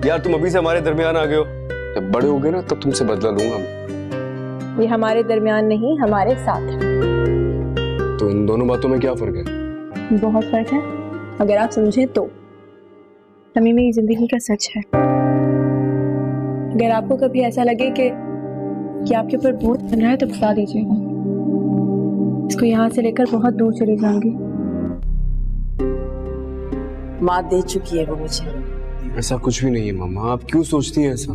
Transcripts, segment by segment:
यार तुम अभी से हमारे दरमियान आ गए हो, जब बड़े हो गए ना तब तुमसे बदला लूंगा। ये हमारे दरमियान नहीं, हमारे साथ है। तो इन दोनों बातों में क्या फर्क है? बहुत फर्क है, अगर आप समझे तो। तमीम मेरी जिंदगी का सच है। अगर आपको कभी ऐसा लगे कि आपके ऊपर बोझ बन रहा है तो बता दीजिएगा। इसको यहाँ से लेकर बहुत दूर चली जाऊंगी। माँ दे चुकी है वो मुझे। ऐसा कुछ भी नहीं है मामा, आप क्यों सोचती हैं ऐसा?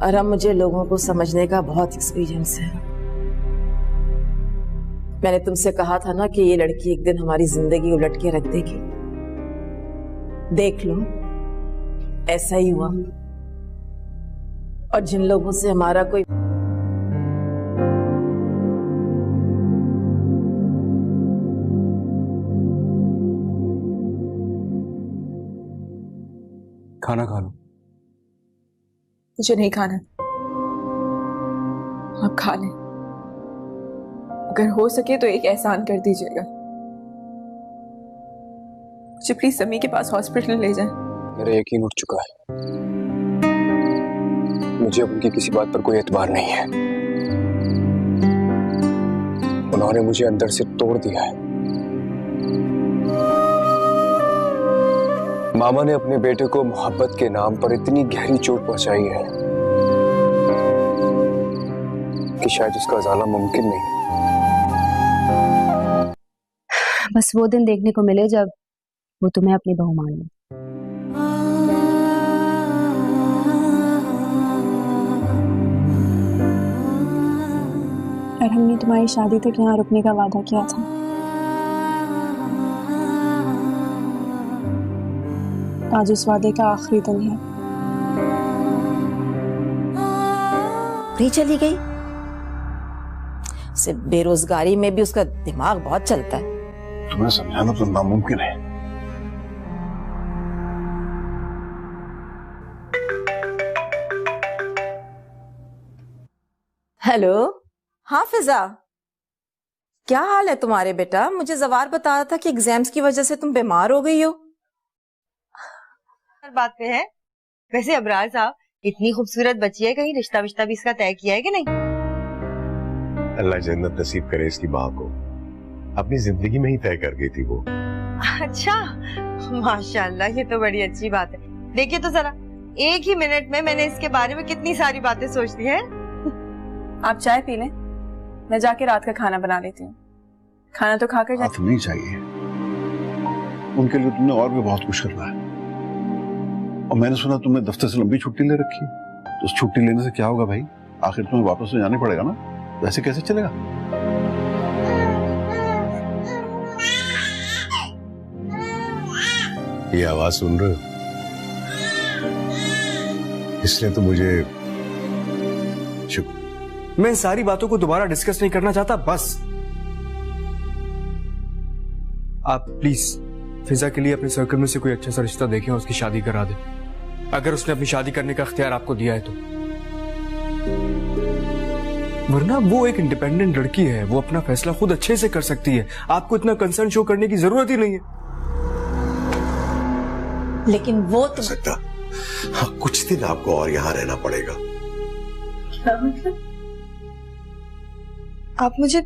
और अब मुझे लोगों को समझने का बहुत एक्सपीरियंस है। मैंने तुमसे कहा था ना कि ये लड़की एक दिन हमारी जिंदगी उलट के रख देगी। देख लो, ऐसा ही हुआ। और जिन लोगों से हमारा कोई खाना खा लो। मुझे नहीं खाना, आप खा लें। अगर हो सके तो एक एहसान कर दीजिएगा, मुझे प्लीज समी के पास हॉस्पिटल ले जाएं। मेरा यकीन उठ चुका है, मुझे उनकी किसी बात पर कोई एतबार नहीं है। उन्होंने मुझे अंदर से तोड़ दिया है। मामा ने अपने बेटे को मोहब्बत के नाम पर इतनी गहरी चोट पहुंचाई है कि शायद उसका अज़ाला मुमकिन नहीं। बस वो दिन देखने को मिले जब वो तुम्हें अपनी बहू मान ले। और हमने तुम्हारी शादी तक यहाँ रुकने का वादा किया था। आज उस वादे का आखिरी दिन है। नहीं चली गई। सिर्फ बेरोजगारी में भी उसका दिमाग बहुत चलता है। तुम्हें समझाना तो नामुमकिन है। हेलो, हाँ फिजा, क्या हाल है तुम्हारे बेटा? मुझे जवार बता रहा था कि एग्जाम्स की वजह से तुम बीमार हो गई हो। बात पे है। वैसे अबरार साहब, इतनी खूबसूरत बच्ची है, कहीं रिश्ता विश्ता भी इसका तय किया है कि नहीं? अल्लाह जन्नत नसीब करे इसकी माँ को। अपनी जिंदगी में ही तय कर गई थी वो। अच्छा, माशाल्लाह, ये तो बड़ी अच्छी बात है। देखिए तो जरा, एक ही मिनट में मैंने इसके बारे में कितनी सारी बातें सोच ली है। आप चाय पी लें, मैं जाके रात का खाना बना लेती हूँ। खाना तो खाकर जा। नहीं चाहिए, उनके लिए तुमने और भी बहुत कुछ करना है। और मैंने सुना तुमने दफ्तर से लंबी छुट्टी ले रखी है। तो उस छुट्टी लेने से क्या होगा भाई? आखिर तुम्हें वापस तो जाना पड़ेगा ना, वैसे कैसे चलेगा? ये आवाज सुन रहे हो? इसलिए तो मुझे मैं इन सारी बातों को दोबारा डिस्कस नहीं करना चाहता। बस आप प्लीज फिजा के लिए अपने सर्कल में से कोई अच्छा सा रिश्ता देखें और उसकी शादी करा दें, अगर उसने अपनी शादी करने का इख्तियार आपको दिया है तो। वरना वो एक इंडिपेंडेंट लड़की है, वो अपना फैसला खुद अच्छे से कर सकती है। आपको इतना कंसर्न शो करने की जरूरत ही नहीं है। लेकिन वो तो सकता, हाँ, कुछ दिन आपको और यहाँ रहना पड़ेगा। क्या मतलब? आप मुझे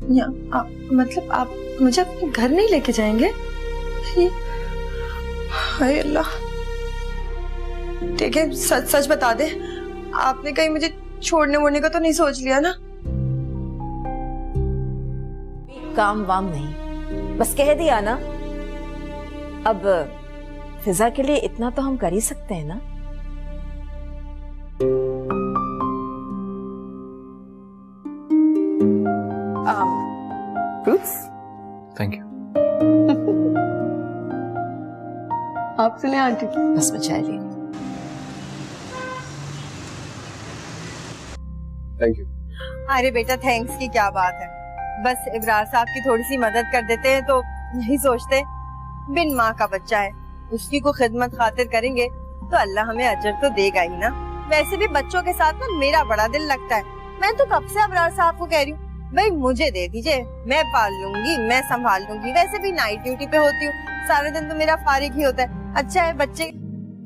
मतलब आप मुझे अपने घर नहीं लेके जाएंगे? हाय अल्लाह, ठीक है, सच सच बता दे, आपने कहीं मुझे छोड़ने वोड़ने का तो नहीं सोच लिया ना? काम वाम नहीं, बस कह दिया ना। अब फिजा के लिए इतना तो हम कर ही सकते हैं ना। फ्रूट्स? Thank you. आप सुने आंटी? बस मैं चाय लेंगी। Thank you. अरे बेटा, थैंक्स की क्या बात है। बस इब्रार साहब की थोड़ी सी मदद कर देते हैं तो यही सोचते, बिन माँ का बच्चा है, उसकी को खिदमत खातिर करेंगे तो अल्लाह हमें अजर तो देगा ही ना। वैसे भी बच्चों के साथ ना मेरा बड़ा दिल लगता है। मैं तो कब से अबरार साहब को कह रही हूँ, भाई मुझे दे दीजिए, मैं पाल लूंगी, मैं संभाल लूंगी। वैसे भी नाइट ड्यूटी पे होती हूँ, सारा दिन तो मेरा फारिग ही होता है। अच्छा है बच्चे।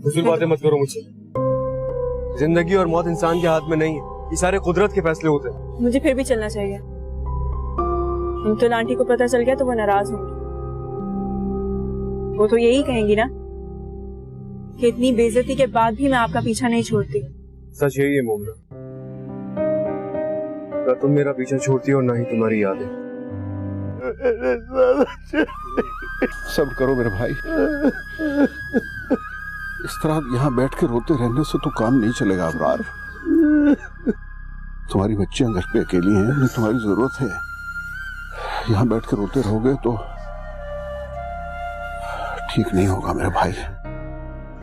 फिजूल बातें मत करो मुझसे। जिंदगी और मौत इंसान के हाथ में नहीं है, ये सारे कुदरत के फैसले होते हैं। मुझे फिर भी चलना चाहिए। मुमताज आंटी को पता चल गया तो वो नाराज होंगी। वो तो यही कहेंगी ना कि इतनी बेइज्जती के बाद भी मैं आपका पीछा नहीं छोड़ती। सच यही है मोमना, ना तुम मेरा पीछा छोड़ती हो और ना ही तुम्हारी यादें। सब्र करो मेरे भाई, इस तरह यहाँ बैठ के रोते रहने से तो काम नहीं चलेगा अबरार। तुम्हारी बच्चियां घर पे अकेली हैं, उन्हें तुम्हारी जरूरत है। यहाँ बैठ के रोते रहोगे तो ठीक नहीं होगा मेरे भाई।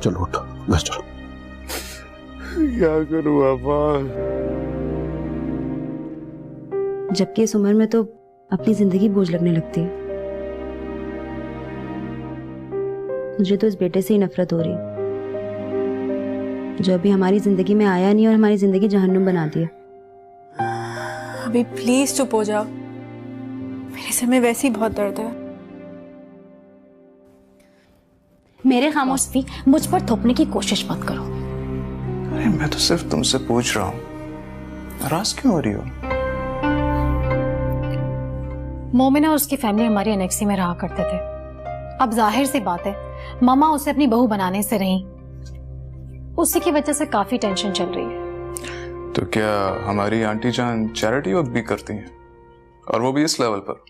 चलो उठो, घर चलो। क्या करूं आपा? जबकि इस उम्र में तो अपनी जिंदगी बोझ लगने लगती है। मुझे तो इस बेटे से ही नफरत हो रही है जो अभी हमारी जिंदगी में आया नहीं और हमारी जिंदगी जहन्नुम बना दी है। अभी प्लीज चुप हो जाओ, मेरे सिर में वैसे ही बहुत दर्द है। मेरे खामोश भी मुझ पर थोपने की कोशिश मत करो। अरे मैं तो सिर्फ तुमसे पूछ रहा हूँ, नाराज क्यों हो रही हो? मोमिना और उसकी फैमिली हमारी एनेक्सी में रहा करते थे। अब जाहिर सी बात है मामा उसे अपनी बहू बनाने से रही, उसी की वजह से काफी टेंशन चल रही है। तो क्या हमारी आंटी जान चैरिटी वर्क भी करती हैं, और वो भी इस लेवल पर?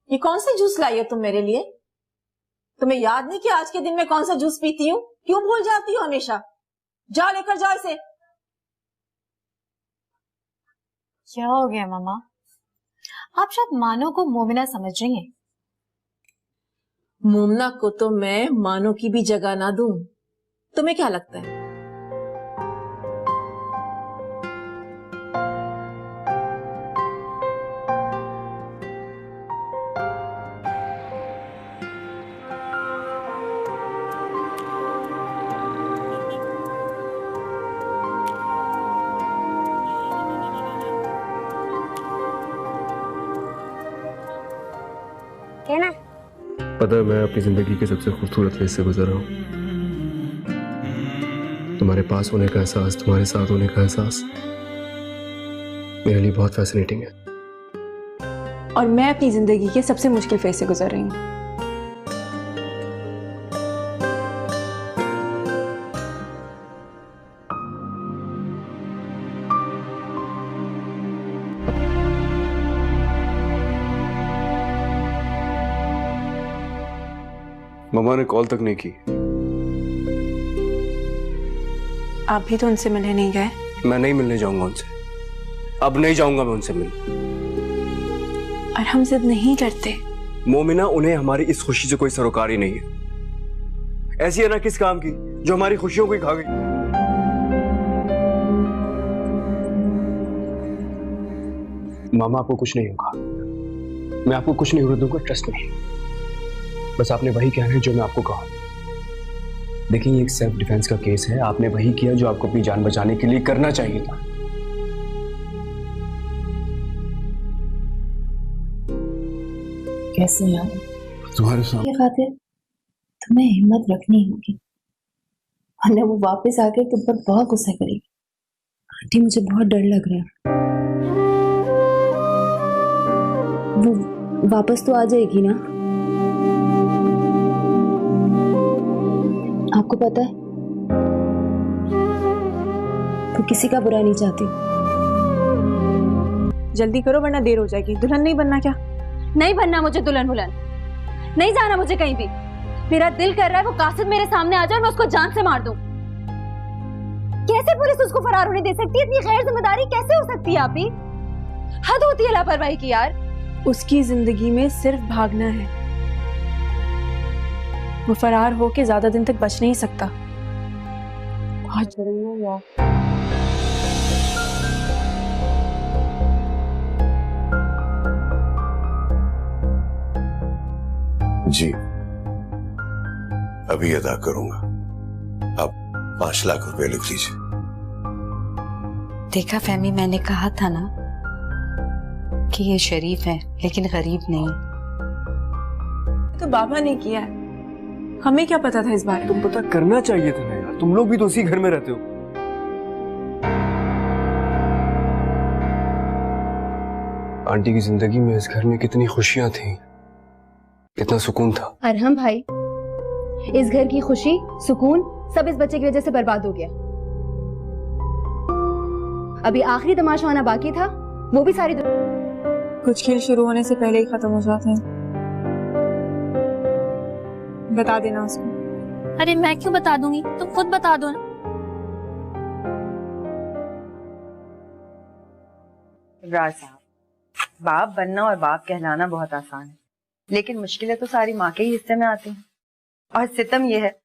ये कौन सा जूस लाई हो तुम मेरे लिए? तुम्हें याद नहीं कि आज के दिन में कौन सा जूस पीती हूँ? क्यों भूल जाती हो हमेशा? जाओ लेकर जाओ इसे। क्या हो गया मामा? आप शायद मानो को मोमिना समझ रही हैं। मोमना को तो मैं मानो की भी जगह ना दूं। तुम्हें क्या लगता है? पता है मैं अपनी जिंदगी के सबसे खूबसूरत फेज से गुजर रहा हूँ। तुम्हारे पास होने का एहसास, तुम्हारे साथ होने का एहसास मेरे लिए बहुत फैसिनेटिंग है। और मैं अपनी जिंदगी के सबसे मुश्किल फेज से गुजर रही हूँ। मम्मा ने कॉल तक नहीं की। आप भी तो उनसे मिलने नहीं गए? मैं नहीं मिलने जाऊंगा उनसे, अब नहीं जाऊंगा मैं उनसे मिलने। और हम जिद नहीं करते। मोमिना, उन्हें हमारी इस खुशी से कोई सरोकार ही नहीं है। ऐसी है ना किस काम की जो हमारी खुशियों को ही खा गई। मामा आपको कुछ नहीं होगा, मैं आपको कुछ नहीं होने दूंगा, ट्रस्ट नहीं। बस आपने वही कहना है जो मैं आपको कहा। देखिए ये एक सेल्फ डिफेंस का केस है, आपने वही किया जो आपको अपनी जान बचाने के लिए करना चाहिए था। कैसे यार तुम्हारे सामने खातिर तुम्हें हिम्मत रखनी होगी, वरना वो वापस आके तुम पर बहुत गुस्सा करेगी। आंटी मुझे बहुत डर लग रहा है। वो वापस तो आ जाएगी ना? आपको पता है वो किसी का बुरा नहीं चाहती। जल्दी करो वरना देर हो जाएगी। दुल्हन नहीं बनना क्या? नहीं बनना मुझे दुल्हन वुल्हन, नहीं जाना मुझे कहीं भी। मेरा दिल कर रहा है वो कासिद मेरे सामने आ जाए और मैं उसको जान से मार दूं। कैसे पुलिस उसको फरार होने दे सकती है? इतनी गैर जिम्मेदारी कैसे हो सकती है? आप ही हद होती है लापरवाही की यार। उसकी जिंदगी में सिर्फ भागना है, वो फरार होके ज्यादा दिन तक बच नहीं सकता। बहुत जुर्म है यार। जी अभी अदा करूंगा। आप 5 लाख रुपए लिख लीजिए। देखा फहमी, मैंने कहा था ना कि ये शरीफ है लेकिन गरीब नहीं। तो बाबा ने किया है, हमें क्या पता था इस बारे में? तुम पता करना चाहिए था ना यार, तुम लोग भी तो उसी घर में रहते हो। आंटी की जिंदगी में इस घर में कितनी खुशियां थी, कितना सुकून था। अरहम भाई, इस घर की खुशी सुकून सब इस बच्चे की वजह से बर्बाद हो गया। अभी आखिरी तमाशा होना बाकी था, वो भी सारी कुछ खेल शुरू होने से पहले ही खत्म हो जाते हैं। बता देना उसको। अरे मैं क्यों बता दूंगी, तुम खुद बता दो ना। इब्रार साहब, बाप बनना और बाप कहलाना बहुत आसान है, लेकिन मुश्किलें तो सारी माँ के ही हिस्से में आती हैं। और सितम यह है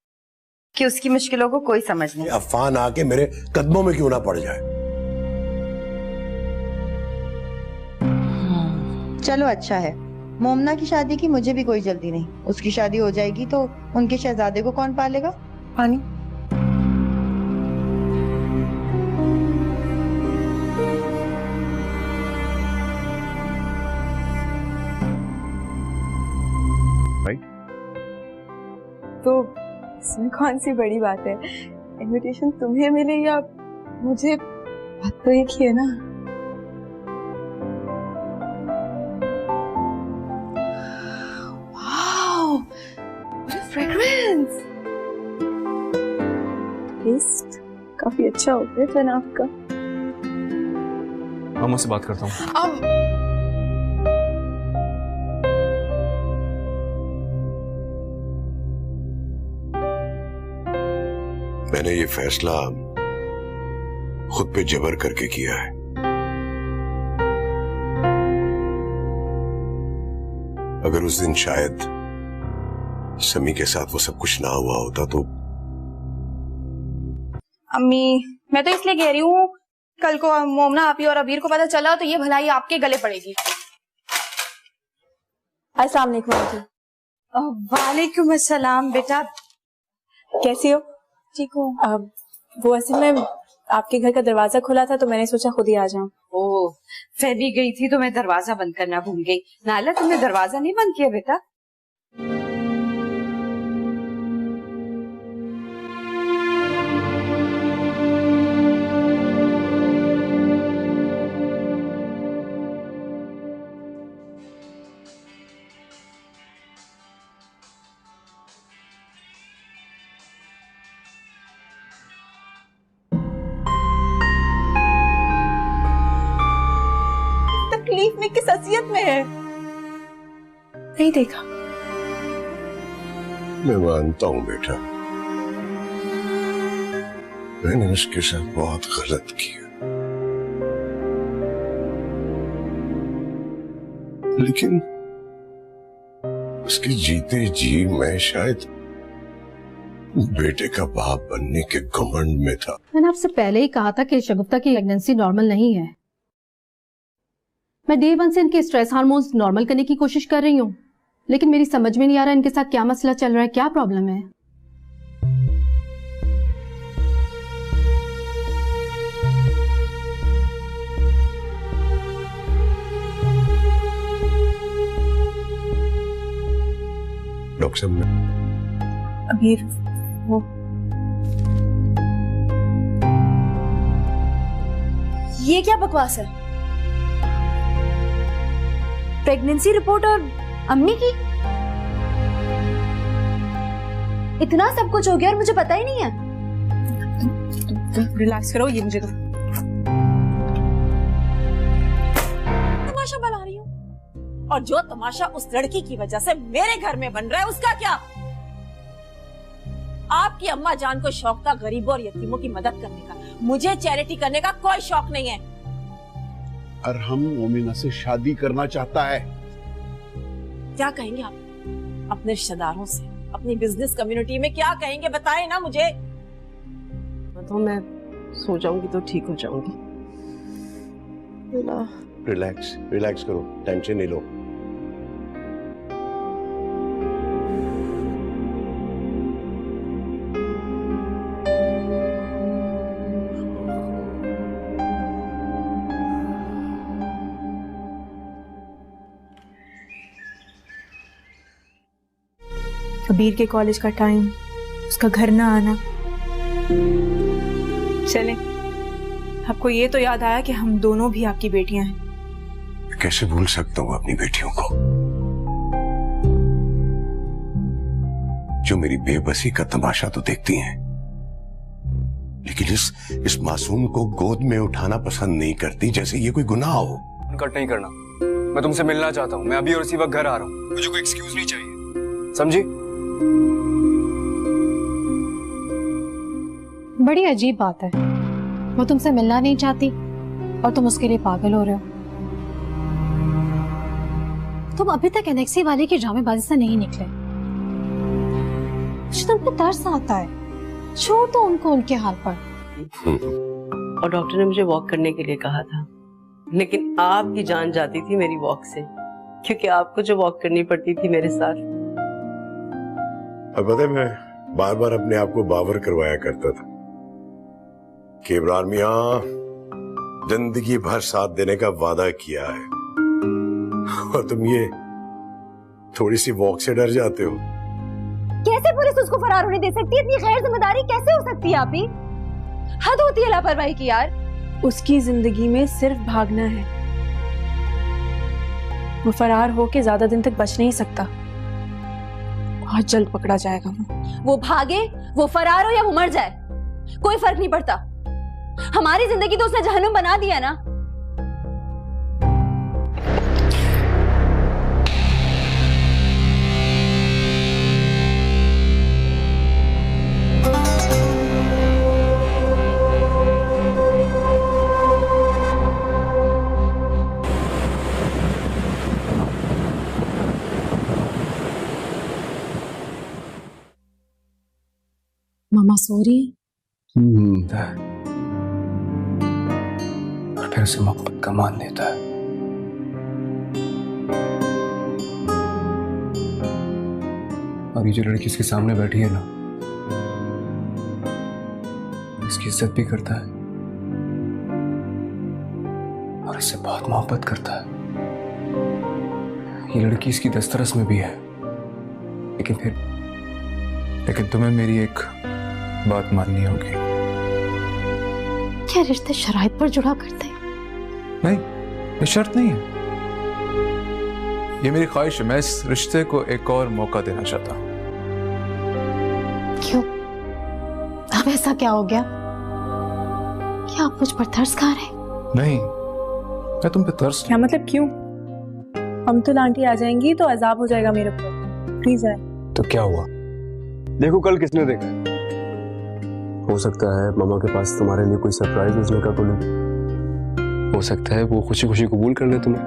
कि उसकी मुश्किलों को कोई समझ नहीं। अफवान आके मेरे कदमों में क्यों ना पड़ जाए। चलो अच्छा है, मोमना की शादी की मुझे भी कोई जल्दी नहीं। उसकी शादी हो जाएगी तो उनके शहजादे को कौन पालेगा? पानी। तो इसमें कौन सी बड़ी बात है? इनविटेशन तुम्हें मिले या मुझे, बात तो एक ही है ना। Wow, what a fragrance. Taste काफी अच्छा हो गया जनाब का। मामा से बात करता हूँ। मैंने ये फैसला खुद पे जबर करके किया है। अगर उस दिन शायद समी के साथ वो सब कुछ ना हुआ होता तो। अम्मी, मैं तो इसलिए कह रही हूँ, कल को मोमना, आपी और अबीर को पता चला तो ये भलाई आपके गले पड़ेगी। अस्सलाम वालेकुम आंटी। वालेकुम अस्सलाम बेटा, कैसी हो? ठीक हूँ। वो असल में आपके घर का दरवाजा खुला था तो मैंने सोचा खुद ही आ जाऊं। ओह, फैबी गई थी तो मैं दरवाजा बंद करना भूल गई। नाला, तुमने दरवाजा नहीं बंद किया बेटा? तकलीफ में किस असलियत में है? नहीं देखा। मैं मानता हूं बेटा, मैंने उसके साथ बहुत गलत किया, लेकिन उसके जीते जी मैं शायद बेटे का बाप बनने के घमंड में था। मैंने आपसे पहले ही कहा था कि शगुफ्ता की प्रेगनेंसी नॉर्मल नहीं है। मैं डे 1 से इनके स्ट्रेस हार्मोन्स नॉर्मल करने की कोशिश कर रही हूँ, लेकिन मेरी समझ में नहीं आ रहा इनके साथ क्या मसला चल रहा है, क्या प्रॉब्लम है। डॉक्टर साहब, अबीर, वो ये क्या बकवास है? प्रेगनेंसी रिपोर्ट और अम्मी की? इतना सब कुछ हो गया और मुझे पता ही नहीं है। रिलैक्स करो, ये मुझे तो तमाशा बना रही हूँ, और जो तमाशा उस लड़की की वजह से मेरे घर में बन रहा है उसका क्या? आपकी अम्मा जान को शौक था गरीबों और यतीमों की मदद करने का, मुझे चैरिटी करने का कोई शौक नहीं है। अरहम मोमिना से शादी करना चाहता है। क्या कहेंगे आप अपने रिश्तेदारों से, अपनी बिजनेस कम्युनिटी में क्या कहेंगे? बताएं ना मुझे। तो मैं सो जाऊंगी तो ठीक हो जाऊंगी। रिलैक्स रिलैक्स करो, टेंशन नहीं लो। अबीर के कॉलेज का टाइम, उसका घर ना आना। चलें, आपको ये तो याद आया कि हम दोनों भी आपकी बेटियां हैं। कैसे भूल सकता हूँ अपनी बेटियों को, जो मेरी बेबसी का तमाशा तो देखती हैं, लेकिन इस मासूम को गोद में उठाना पसंद नहीं करती, जैसे ये कोई गुनाह हो। कट नहीं करना, मैं तुमसे मिलना चाहता हूँ। मैं अभी और इसी वक्त घर आ रहा हूँ, मुझे कोई एक्सक्यूज नहीं चाहिए, समझी? बड़ी अजीब बात है, वो तुमसे मिलना नहीं चाहती और तुम उसके लिए पागल हो रहे हो। तुम अभी तक एनेक्सी वाले की ड्रामेबाजी से नहीं निकले। मुझे तुम पे तरस आता है, छोड़ दो उनको उनके हाल पर। और डॉक्टर ने मुझे वॉक करने के लिए कहा था, लेकिन आपकी जान जाती थी मेरी वॉक से, क्योंकि आपको जो वॉक करनी पड़ती थी मेरे साथ। अब पता है, मैं बार बार अपने आप को बावर करवाया करता था कि इमरान मियां जिंदगी भर साथ देने का वादा किया है, और तुम ये थोड़ी सी वॉक से डर जाते हो। कैसे पुलिस उसको फरार होने दे सकती है? इतनी गैर जिम्मेदारी कैसे हो सकती है? आप ही हद होती है लापरवाही की यार। उसकी जिंदगी में सिर्फ भागना है, वो फरार होके ज्यादा दिन तक बच नहीं सकता, बहुत जल्द पकड़ा जाएगा। वो भागे, वो फरार हो या वो मर जाए, कोई फर्क नहीं पड़ता। हमारी जिंदगी तो उसने जहन्नुम बना दिया ना। मामा सो रही है। और फिर उसे मोहब्बत का मान देता है। और ये जो लड़की इसके सामने बैठी है ना, इसकी इज्जत भी करता है और इससे बहुत मोहब्बत करता है। ये लड़की इसकी दस्तरस में भी है, लेकिन तुम्हें मेरी एक बात माननी होगी। क्या रिश्ते शराइत पर जुड़ा करते हैं? नहीं, ये शर्त नहीं है, ये मेरी ख्वाहिश है। मैं इस रिश्ते को एक और मौका देना चाहता हूं। क्यों? अब ऐसा क्या हो गया? क्या आप मुझ पर तरस खा रहे? नहीं, मैं तुम पे तरस। क्या मतलब क्यों? अमतुल आंटी आ जाएंगी तो अजाब हो जाएगा मेरे ऊपर। प्लीज आए। तो क्या हुआ? देखो कल किसने देखा है? हो सकता है मामा के पास तुम्हारे लिए कोई सरप्राइज भेजने का कोई, हो सकता है वो खुशी खुशी कबूल कर ले तुम्हें।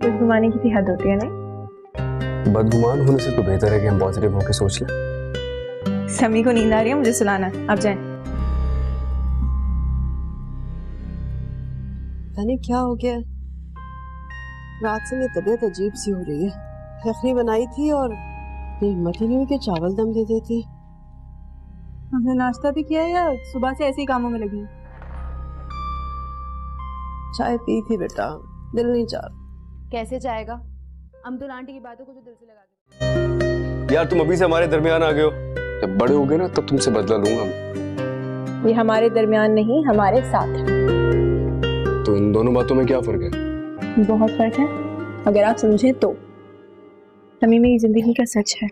बदगुमानी की भी हद होती है नहीं? बदगुमान होने से तो बेहतर है कि हम पॉजिटिव होकर सोच लें। समी को नींद आ रही है, मुझे सुलाना, आप जाएं। पता नहीं क्या हो गया, रात से मेरी तबीयत अजीब सी हो रही है। यखनी बनाई थी और हिम्मत ही नहीं हुई कि चावल दम दे देती। हमने नाश्ता भी किया या सुबह से ऐसे ही कामों में लगी? चाय पी थी बेटा, दिल नहीं चाह। कैसे जाएगा? अमतुल आंटी की बातों को जो दिल से लगा दे। यार तुम अभी से हमारे दरमियान आ गए हो, जब बड़े हो गए ना तब तुमसे बदला लूंगा मैं। ये हमारे दरमियान नहीं, हमारे साथ है। तो इन दोनों बातों में क्या फर्क है? बहुत फर्क है, अगर आप समझे तो। तमी मेरी जिंदगी का सच है।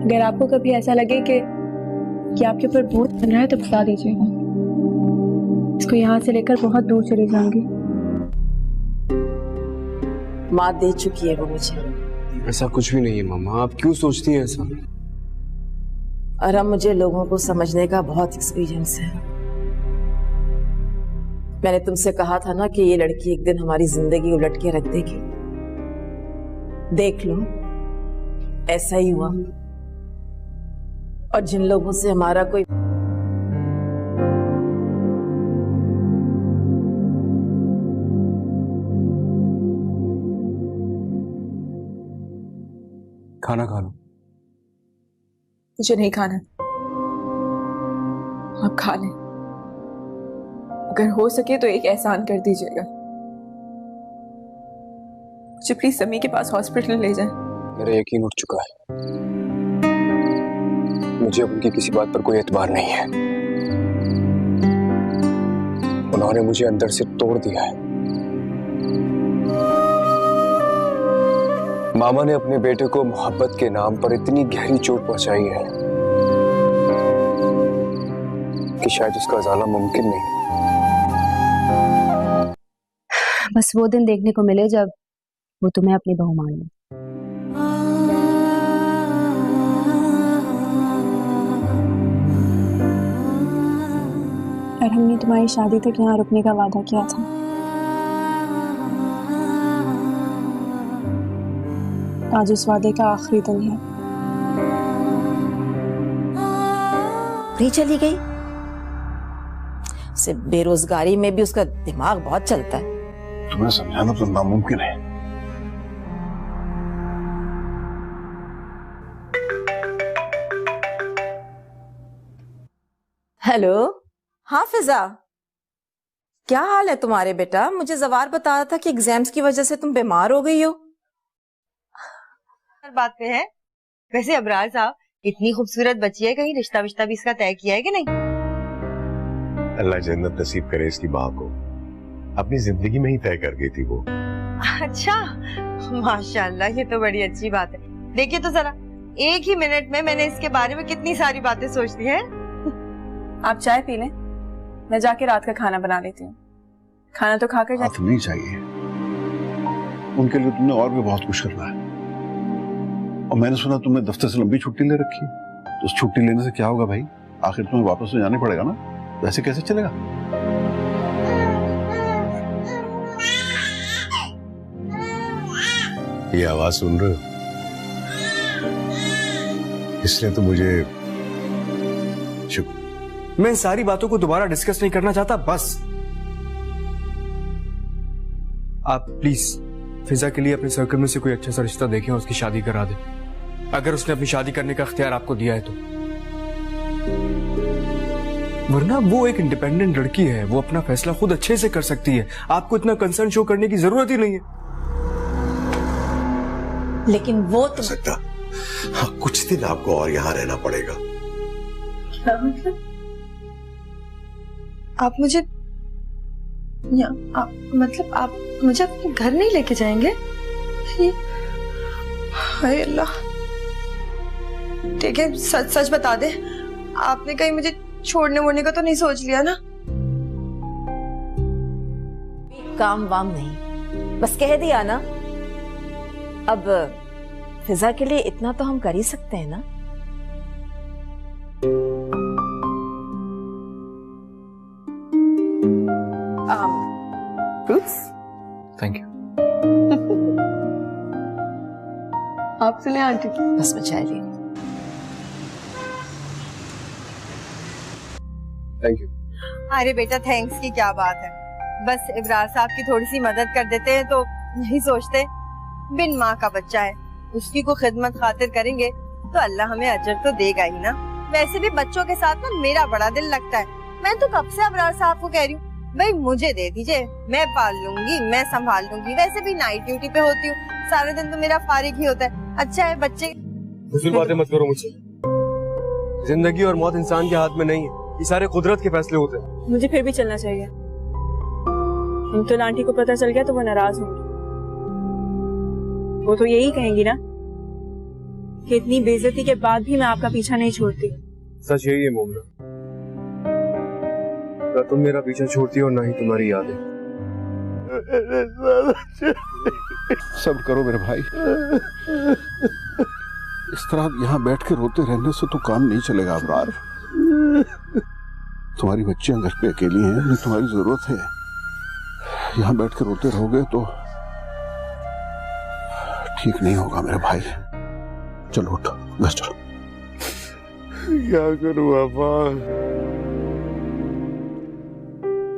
अगर आपको कभी ऐसा लगे कि आपके ऊपर बोझ बन रहा है तो बता दीजिएगा, इसको यहाँ से लेकर बहुत दूर चली जाऊंगी। माँ दे चुकी है वो मुझे। ऐसा कुछ भी नहीं है मामा, आप क्यों सोचती हैं ऐसा? और अब मुझे लोगों को समझने का बहुत एक्सपीरियंस है। मैंने तुमसे कहा था ना कि ये लड़की एक दिन हमारी जिंदगी उलट के रख देगी। देख लो, ऐसा ही हुआ। और जिन लोगों से हमारा कोई खाना खा लो। मुझे नहीं खाना, आप खा लें। अगर हो सके तो एक एहसान कर दीजिएगा, मुझे प्लीज समी के पास हॉस्पिटल ले जाएं। मेरा यकीन उठ चुका है। मुझे अब उनकी किसी बात पर कोई एतबार नहीं है। उन्होंने मुझे अंदर से तोड़ दिया है। मामा ने अपने बेटे को मोहब्बत के नाम पर इतनी गहरी चोट पहुंचाई है कि शायद उसका ज़ाला मुमकिन नहीं। बस वो दिन देखने को मिले जब वो तुम्हें अपनी बहू मान ले। और हमने तुम्हारी शादी तक यहाँ रुकने का वादा किया था। आज उस वादे का आखिरी दिन है। नहीं चली गई, उसे बेरोजगारी में भी उसका दिमाग बहुत चलता है। तुम्हें समझाना तो नामुमकिन है। हेलो, हाँ फिजा, क्या हाल है तुम्हारे बेटा? मुझे जवार बता रहा था कि एग्जाम्स की वजह से तुम बीमार हो गई हो। बात पे है। वैसे अबरार साहब, इतनी खूबसूरत बच्ची है, कहीं रिश्ता विश्ता भी इसका तय किया है कि नहीं? अल्लाह जन्नत नसीब करे इसकी माँ को। अपनी जिंदगी में ही तय कर गई थी वो। अच्छा, माशाल्लाह, ये तो बड़ी अच्छी बात है। देखिए तो जरा, एक ही मिनट में मैंने इसके बारे में कितनी सारी बातें सोच ली हैं। आप चाय पी लें, मैं जाके रात का खाना बना लेती हूँ। खाना तो खाकर हाथ नहीं चाहिए, उनके लिए तुमने और भी बहुत कुछ करना है। और मैंने सुना तुमने दफ्तर से लंबी छुट्टी ले रखी, तो उस छुट्टी लेने से क्या होगा भाई? आखिर तुम्हें वापस तो जाना पड़ेगा ना, तो ऐसे कैसे चलेगा? ये आवाज सुन रहे हो? इसने तो मुझे मैं इन सारी बातों को दोबारा डिस्कस नहीं करना चाहता। बस आप प्लीज फिजा के लिए अपने सर्कल में से कोई अच्छा सा रिश्ता देखें और उसकी शादी करा दें, अगर उसने अपनी शादी करने का इख्तियार आपको दिया है तो। वरना वो एक इंडिपेंडेंट लड़की है, वो अपना फैसला खुद अच्छे से कर सकती है। आपको इतना कंसर्न शो करने की जरूरत ही नहीं है। लेकिन वो तो सकता, हाँ, कुछ दिन आपको और यहाँ रहना पड़ेगा। क्या मतलब? आप मुझे मतलब आप मुझे अपने घर नहीं लेके जाएंगे? हाय अल्लाह, ठीक है, सच सच बता दे, आपने कहीं मुझे छोड़ने वोड़ने का तो नहीं सोच लिया ना? काम वाम नहीं, बस कह दिया ना। अब फिजा के लिए इतना तो हम कर ही सकते हैं ना। फ्रूट्स? Thank you. आपसे ले आंटी। बस मैं चाय लेनी। Thank you. अरे बेटा, थैंक्स की क्या बात है। बस इब्रार साहब की थोड़ी सी मदद कर देते हैं तो नहीं सोचते, बिन माँ का बच्चा है, उसकी को खिदमत खातिर करेंगे तो अल्लाह हमें अजर तो देगा ही ना। वैसे भी बच्चों के साथ ना मेरा बड़ा दिल लगता है। मैं तो कब से अबरार साहब को कह रही हूँ, भाई मुझे दे दीजिए, मैं पाल लूंगी, मैं संभाल लूंगी। वैसे भी नाइट ड्यूटी पे होती हूँ, सारे दिन तो मेरा फारिग ही होता है। अच्छा है बच्चे। बातें मत करो मुझसे। जिंदगी और मौत इंसान के हाथ में नहीं है, ये सारे कुदरत के फैसले होते हैं। मुझे फिर भी चलना चाहिए। तो आंटी को पता चल गया तो वो नाराज होंगी। वो तो यही कहेंगी ना कि इतनी बेइज्जती के बाद भी मैं आपका पीछा नहीं छोड़ती। सच यही है मोमना, ना तुम मेरा पीछा छोड़ती हो, ना ही तुम्हारी यादें। सब्र करो मेरे भाई, इस तरह यहाँ बैठ के रोते रहने से तो काम नहीं चलेगा अबरार। तुम्हारी बच्चियां घर पे अकेली हैं, उन्हें तुम्हारी जरूरत है। यहाँ बैठ के रोते रहोगे तो ठीक नहीं होगा मेरे भाई। चलो उठो, घर चलो। क्या करूं पापा?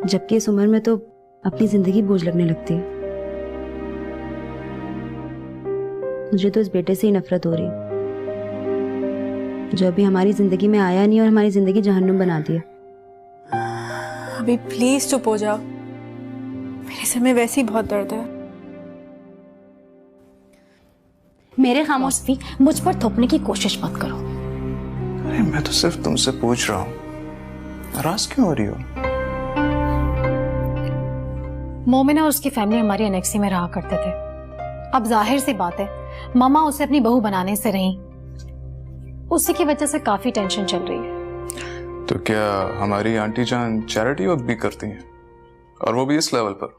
जबकि इस उम्र में तो अपनी जिंदगी बोझ लगने लगती है। मुझे तो इस बेटे से ही नफरत हो रही, जो अभी हमारी जिंदगी में आया नहीं और हमारी जिंदगी जहन्नुम बना दिया। अभी प्लीज चुप हो जाओ, मेरे सिर में वैसे ही बहुत दर्द है। मेरे खामोश भी मुझ पर थोपने की कोशिश मत करो। अरे मैं तो सिर्फ तुमसे पूछ रहा हूँ, नाराज क्यों हो रही हो? मोमिना और उसकी फैमिली हमारी एनेक्सी में रहा करते थे। अब जाहिर सी बात है, मामा उसे अपनी बहू बनाने से रही, उसी की वजह से काफी टेंशन चल रही है। तो क्या हमारी आंटी जान चैरिटी वर्क भी करती हैं, और वो भी इस लेवल पर?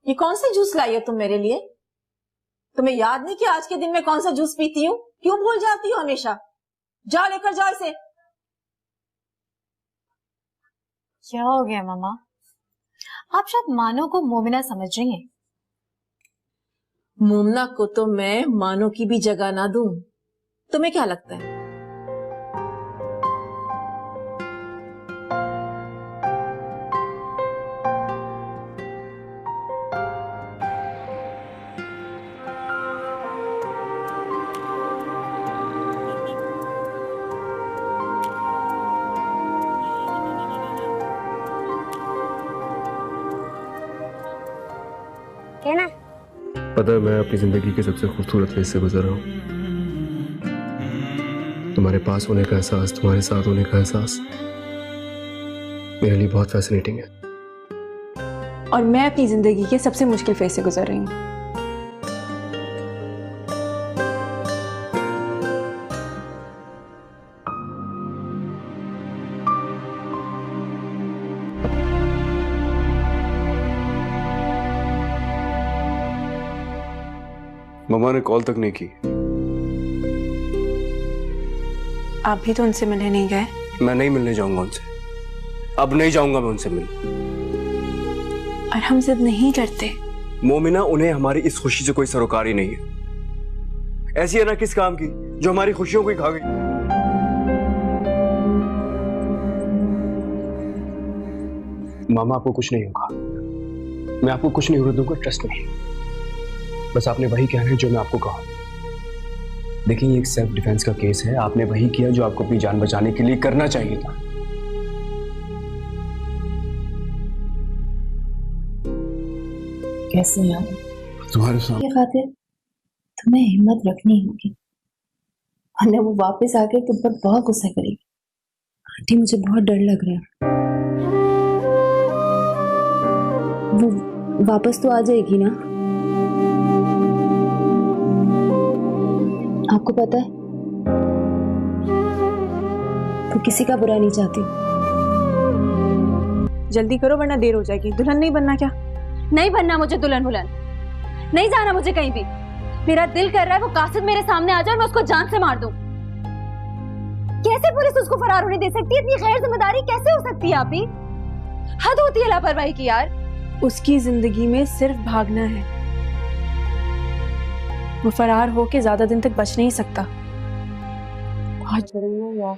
ये कौन सा जूस लाई हो तुम मेरे लिए? तुम्हें याद नहीं कि आज के दिन में कौन सा जूस पीती हूँ? क्यों भूल जाती हो हमेशा? जाओ लेकर जाओ इसे। क्या हो गया मामा? आप शायद मानो को मोमिना समझ रही हैं। मोमना को तो मैं मानो की भी जगह ना दूं। तुम्हें क्या लगता है? कहना पता है, मैं अपनी जिंदगी के सबसे खूबसूरत फेज से गुजर रहा हूँ। तुम्हारे पास होने का एहसास, तुम्हारे साथ होने का एहसास मेरे लिए बहुत फैसिनेटिंग है। और मैं अपनी जिंदगी के सबसे मुश्किल फेज से गुजर रही हूँ। मम्मा ने कॉल तक नहीं की। आप भी तो उनसे मिलने नहीं गए? मैं नहीं मिलने जाऊंगा उनसे, अब नहीं जाऊंगा मैं उनसे मिलने। और हम जिद नहीं करते। मोमिना, उन्हें हमारी इस खुशी से कोई सरोकारी नहीं है। ऐसी है ना किस काम की जो हमारी खुशियों को ही खा गई। मामा, आपको कुछ नहीं होगा, मैं आपको कुछ नहीं होने दूंगा, ट्रस्ट नहीं। बस आपने वही कहना है जो मैं आपको कहूं। देखिए, ये एक सेल्फ डिफेंस का केस है। आपने वही किया जो आपको अपनी जान बचाने के लिए करना चाहिए था। कैसे यार, तुम्हारे साथ ये खातिर तुम्हें हिम्मत रखनी होगी, वरना वो वापस आके तुम पर बहुत गुस्सा करेगी। आंटी, मुझे बहुत डर लग रहा है। वो वापस तो आ जाएगी ना? आपको पता है, वो किसी का बुरा नहीं चाहती। जल्दी करो वरना देर हो जाएगी। दुल्हन नहीं बनना क्या? नहीं बनना मुझे दुल्हन वुल्हन, नहीं जाना मुझे कहीं भी। मेरा दिल कर रहा है वो कासिद मेरे सामने आ जाए और मैं उसको जान से मार दूं। कैसे पुलिस उसको फरार होने दे सकती है? इतनी गैर जिम्मेदारी कैसे हो सकती है? आप ही हद होती है लापरवाही की यार। उसकी जिंदगी में सिर्फ भागना है। वो फरार होके ज्यादा दिन तक बच नहीं सकता। बहुत जरूरी है।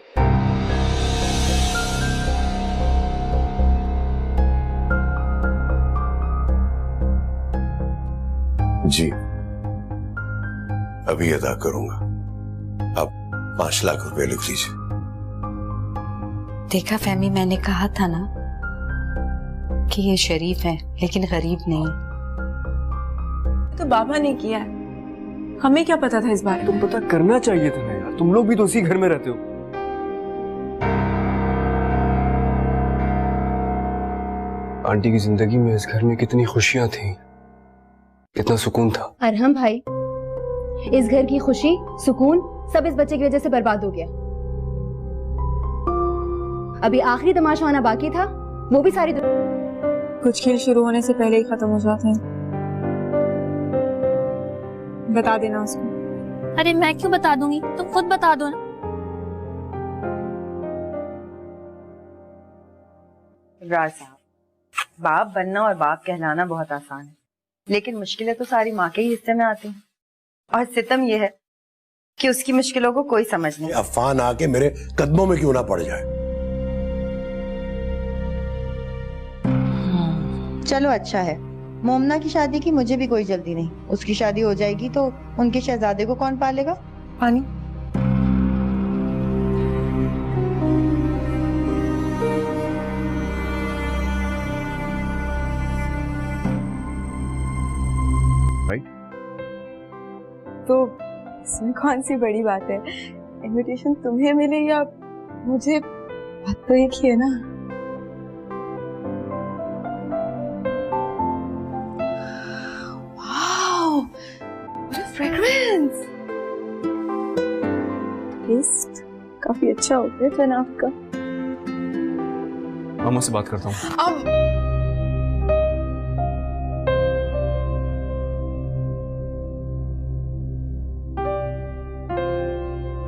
जी, अभी अदा करूंगा। आप 5 लाख रुपए लिख लीजिए। देखा फहमी, मैंने कहा था ना कि ये शरीफ है लेकिन गरीब नहीं। तो बाबा ने किया है, हमें क्या पता था इस बारे में? तुम पता करना चाहिए था ना यार, तुम लोग भी तो उसी घर में रहते हो। आंटी की जिंदगी में इस घर में कितनी खुशियां थी, कितना सुकून था। अरहम भाई, इस घर की खुशी, सुकून सब इस बच्चे की वजह से बर्बाद हो गया। अभी आखिरी तमाशा आना बाकी था, वो भी सारी कुछ खेल शुरू होने से पहले ही खत्म हो जाते हैं। बता देना उसको। अरे मैं क्यों बता दूंगी, तुम खुद बता दो ना। इब्रार साहब, बाप बनना और बाप कहलाना बहुत आसान है, लेकिन मुश्किलें तो सारी माँ के ही हिस्से में आती हैं। और सितम यह है कि उसकी मुश्किलों को कोई समझ नहीं। अफवान आके मेरे कदमों में क्यों ना पड़ जाए। चलो अच्छा है, मोमना की शादी की मुझे भी कोई जल्दी नहीं। उसकी शादी हो जाएगी तो उनके शहजादे को कौन पालेगा? पानी। भाई। तो इसमें कौन सी बड़ी बात है, इनविटेशन तुम्हें मिले या मुझे, बात तो एक ही है ना। Wow, what a fragrance. Taste काफी अच्छा होता है जनाब का। मामा से बात करता हूँ।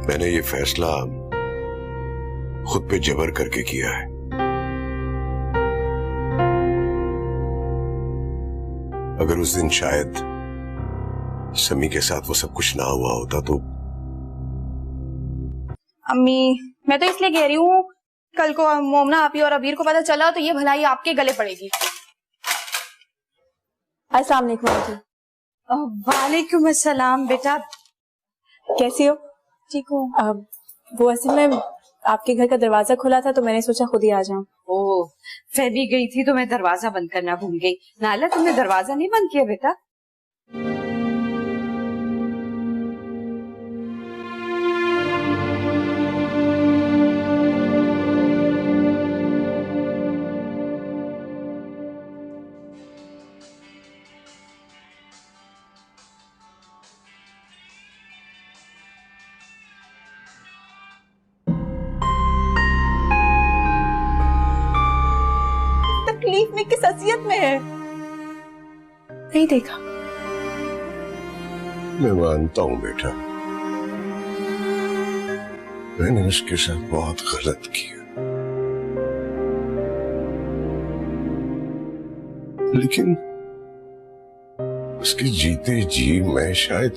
मैंने ये फैसला खुद पे जबर करके किया है। अगर उस दिन शायद समी के साथ वो सब कुछ ना हुआ होता तो। अम्मी, मैं तो इसलिए कह रही हूँ, कल को मोमना आपी और अबीर को पता चला तो ये भलाई आपके गले पड़ेगी। अस्सलाम वालेकुम। वालेकुम अस्सलाम। बेटा कैसी हो? ठीक हूँ। वो असल में आपके घर का दरवाजा खुला था तो मैंने सोचा खुद ही आ जाऊं। ओह, फेबी गई थी तो मैं दरवाजा बंद करना भूल गई। नाला, तुमने दरवाजा नहीं बंद किया बेटा? तकलीफ में किस असलियत में है? नहीं देखा। मैं मानता हूं बेटा, मैंने उसके साथ बहुत गलत किया, लेकिन उसके जीते जी मैं शायद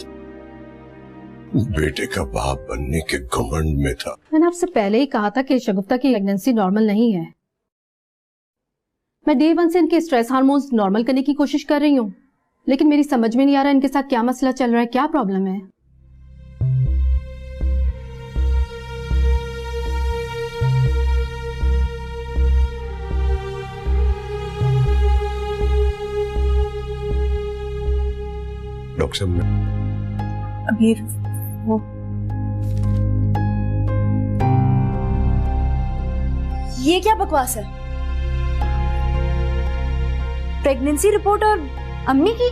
बेटे का बाप बनने के घमंड में था। मैंने आपसे पहले ही कहा था कि शगुफ्ता की प्रेगनेंसी नॉर्मल नहीं है। मैं डे 1 से इनके स्ट्रेस हार्मोन्स नॉर्मल करने की कोशिश कर रही हूँ, लेकिन मेरी समझ में नहीं आ रहा इनके साथ क्या मसला चल रहा है, क्या प्रॉब्लम है। डॉक्टर साहब, अबीर, वो ये क्या बकवास है? प्रेगनेंसी रिपोर्ट और अम्मी की?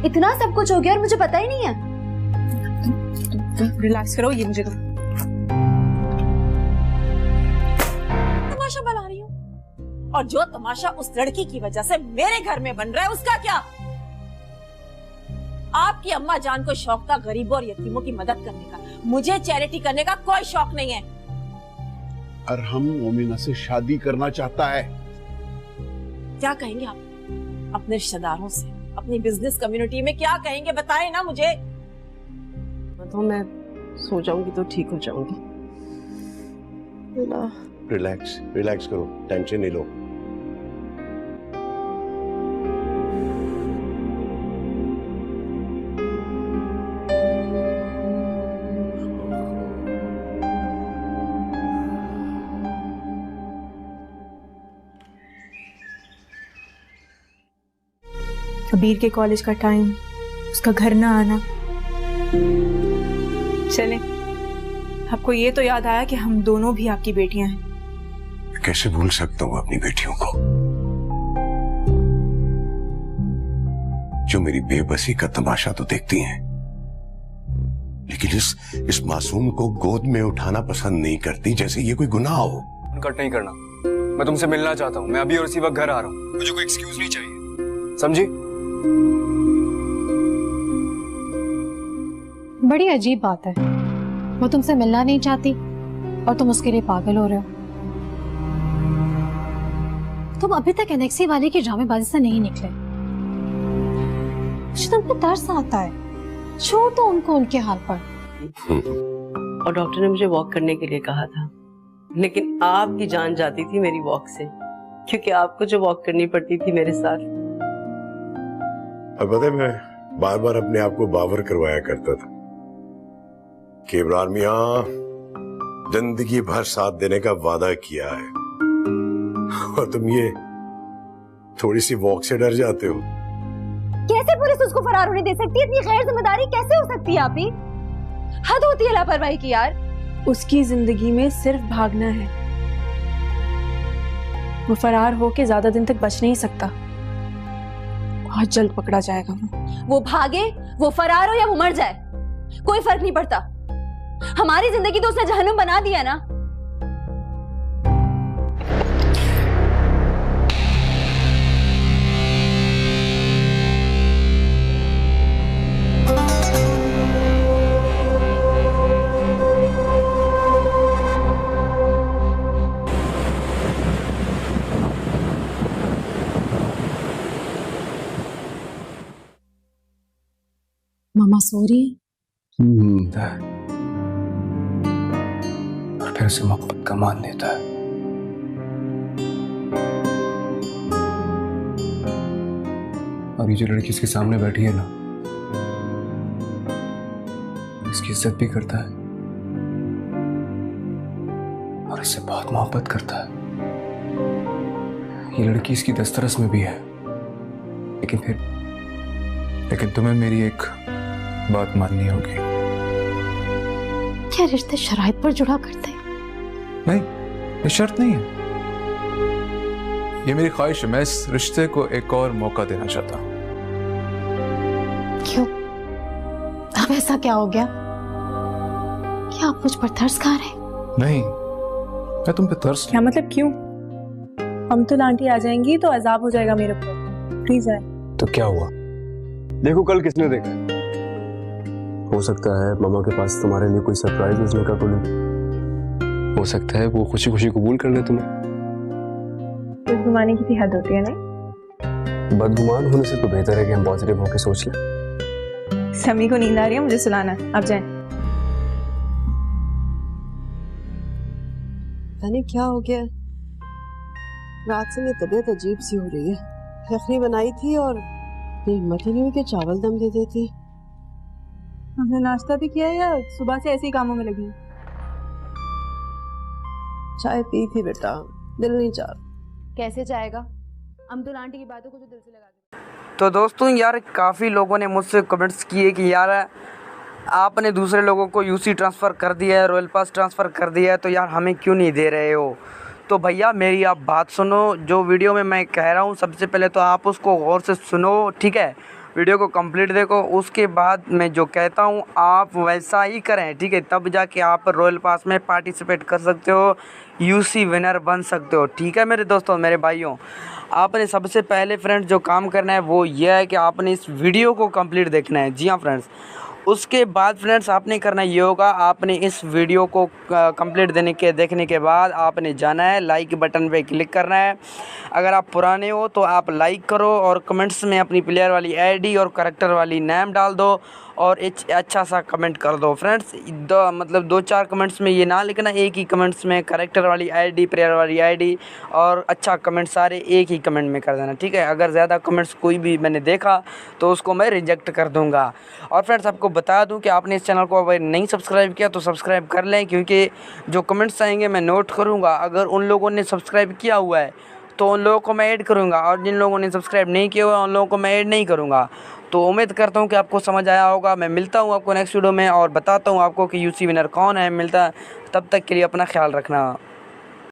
इतना सब कुछ हो गया और मुझे पता ही नहीं है। तुम रिलैक्स करो, ये मुझे तमाशा बना रही हूँ, और जो तमाशा उस लड़की की वजह से मेरे घर में बन रहा है उसका क्या? आपकी अम्मा जान को शौक था गरीबों और यतीमों की मदद करने का, मुझे चैरिटी करने का कोई शौक नहीं है। अरहम मोमिना से शादी करना चाहता है। क्या कहेंगे आप अपने रिश्तेदारों से, अपनी बिजनेस कम्युनिटी में क्या कहेंगे, बताएं ना मुझे। तो मैं सो जाऊंगी तो ठीक हो जाऊंगी। रिलैक्स रिलैक्स करो, टेंशन नहीं लो। कबीर के कॉलेज का टाइम, उसका घर ना आना। चले, आपको ये तो याद आया कि हम दोनों भी आपकी बेटियां हैं। कैसे भूल सकता हूँ अपनी बेटियों को, जो मेरी बेबसी का तमाशा तो देखती हैं, लेकिन इस मासूम को गोद में उठाना पसंद नहीं करती, जैसे ये कोई गुनाह हो। कट नहीं करना, मैं तुमसे मिलना चाहता हूँ। मैं अभी और इसी वक्त घर आ रहा हूँ, मुझे कोई एक्सक्यूज नहीं चाहिए, समझी? बड़ी अजीब बात है, वो तुमसे मिलना नहीं चाहती और तुम उसके लिए पागल हो रहे हो। तुम अभी तक एनेक्सी वाले की ड्रामेबाजी से नहीं निकले। मुझे तुम पे तरस आता है, छोड़ दो उनको उनके हाल पर। और डॉक्टर ने मुझे वॉक करने के लिए कहा था, लेकिन आपकी जान जाती थी मेरी वॉक से, क्योंकि आपको जो वॉक करनी पड़ती थी मेरे साथ। और पता है, मैं बार बार अपने आप को बावर करवाया करता था कि इमरान मियां जिंदगी भर साथ देने का वादा किया है, और थोड़ी सी वॉक से डर जाते हो? कैसे पुलिस उसको फरार होने दे सकती है? इतनी गैर जिम्मेदारी कैसे हो सकती है आप ही? हद होती है लापरवाही की यार। उसकी जिंदगी में सिर्फ भागना है। वो फरार होके ज्यादा दिन तक बच नहीं सकता। बहुत जल्द पकड़ा जाएगा। वो भागे, वो फरार हो या वो मर जाए, कोई फर्क नहीं पड़ता। हमारी जिंदगी तो उसने जहन्नुम बना दिया ना। मामा सो रही है? और फिर उसे मोहब्बत का मान देता है। और ये जो लड़की इसके सामने बैठी है ना, इसकी इज्जत भी करता है और इससे बहुत मोहब्बत करता है। ये लड़की इसकी दस्तरस में भी है, लेकिन तुम्हें मेरी एक बात माननी होगी। क्या रिश्ते शराइत पर जुड़ा करते हैं? नहीं, ये शर्त नहीं है, ये मेरी ख्वाहिश है। मैं इस रिश्ते को एक और मौका देना चाहता हूं। क्यों? अब ऐसा क्या हो गया? क्या आप मुझ पर तरस खा रहे हैं? नहीं, मैं तुम पे तरस। क्या मतलब क्यों? हम तो आंटी आ जाएंगी तो अजाब हो जाएगा मेरे ऊपर। प्लीज आए। तो क्या हुआ? देखो कल किसने देखा? हो सकता है मामा के पास तुम्हारे लिए कोई सरप्राइज भेजने का कोई, हो सकता है वो खुशी खुशी कबूल कर ले तुम्हें। बदगुमानी की हद होती है ना। बदगुमान होने से तो बेहतर है कि हम पॉजिटिव होकर सोच लें। समी को नींद आ रही है, मुझे सुलाना है। आप जाएं। जाने क्या हो गया, रात से मेरी तबीयत अजीब सी हो रही है। यखनी बनाई थी और हिम्मत ही नहीं हुई कि चावल दम दे देती। हमने नाश्ता भी किया या सुबह से ऐसे ही कामों में लगी? चाय पी थी बेटा, दिल नहीं चाह। कैसे जाएगा? अब्दुल आंटी की बातों को जो दिल से लगा दे। तो दोस्तों यार, काफ़ी लोगों ने मुझसे कमेंट्स किए कि यार आपने दूसरे लोगों को यूसी ट्रांसफ़र कर दिया है, रॉयल पास ट्रांसफ़र कर दिया है, तो यार हमें क्यों नहीं दे रहे हो? तो भैया मेरी आप बात सुनो। जो वीडियो में मैं कह रहा हूँ सबसे पहले तो आप उसको गौर से सुनो, ठीक है? वीडियो को कंप्लीट देखो, उसके बाद मैं जो कहता हूँ आप वैसा ही करें, ठीक है? तब जाके आप रॉयल पास में पार्टिसिपेट कर सकते हो, यूसी विनर बन सकते हो, ठीक है मेरे दोस्तों, मेरे भाइयों। आपने सबसे पहले फ्रेंड्स जो काम करना है वो ये है कि आपने इस वीडियो को कंप्लीट देखना है। जी हाँ फ्रेंड्स, उसके बाद फ्रेंड्स आपने करना ये होगा, आपने इस वीडियो को कंप्लीट देखने के बाद आपने जाना है लाइक बटन पे क्लिक करना है। अगर आप पुराने हो तो आप लाइक करो और कमेंट्स में अपनी प्लेयर वाली आईडी और करैक्टर वाली नेम डाल दो और अच्छा सा कमेंट कर दो फ्रेंड्स। मतलब 2-4 कमेंट्स में ये ना लिखना, एक ही कमेंट्स में करैक्टर वाली आईडी, प्लेयर वाली आईडी और अच्छा कमेंट सारे एक ही कमेंट में कर देना, ठीक है? अगर ज़्यादा कमेंट्स कोई भी मैंने देखा तो उसको मैं रिजेक्ट कर दूंगा। और फ्रेंड्स आपको बता दूं कि आपने इस चैनल को अगर नहीं सब्सक्राइब किया तो सब्सक्राइब कर लें, क्योंकि जो कमेंट्स आएंगे मैं नोट करूँगा। अगर उन लोगों ने सब्सक्राइब किया हुआ है तो उन लोगों को मैं ऐड करूँगा और जिन लोगों ने सब्सक्राइब नहीं किया हुआ उन लोगों को मैं ऐड नहीं करूँगा। तो उम्मीद करता हूँ कि आपको समझ आया होगा। मैं मिलता हूँ आपको नेक्स्ट वीडियो में और बताता हूँ आपको कि यूसी विनर कौन है। मिलता, तब तक के लिए अपना ख्याल रखना।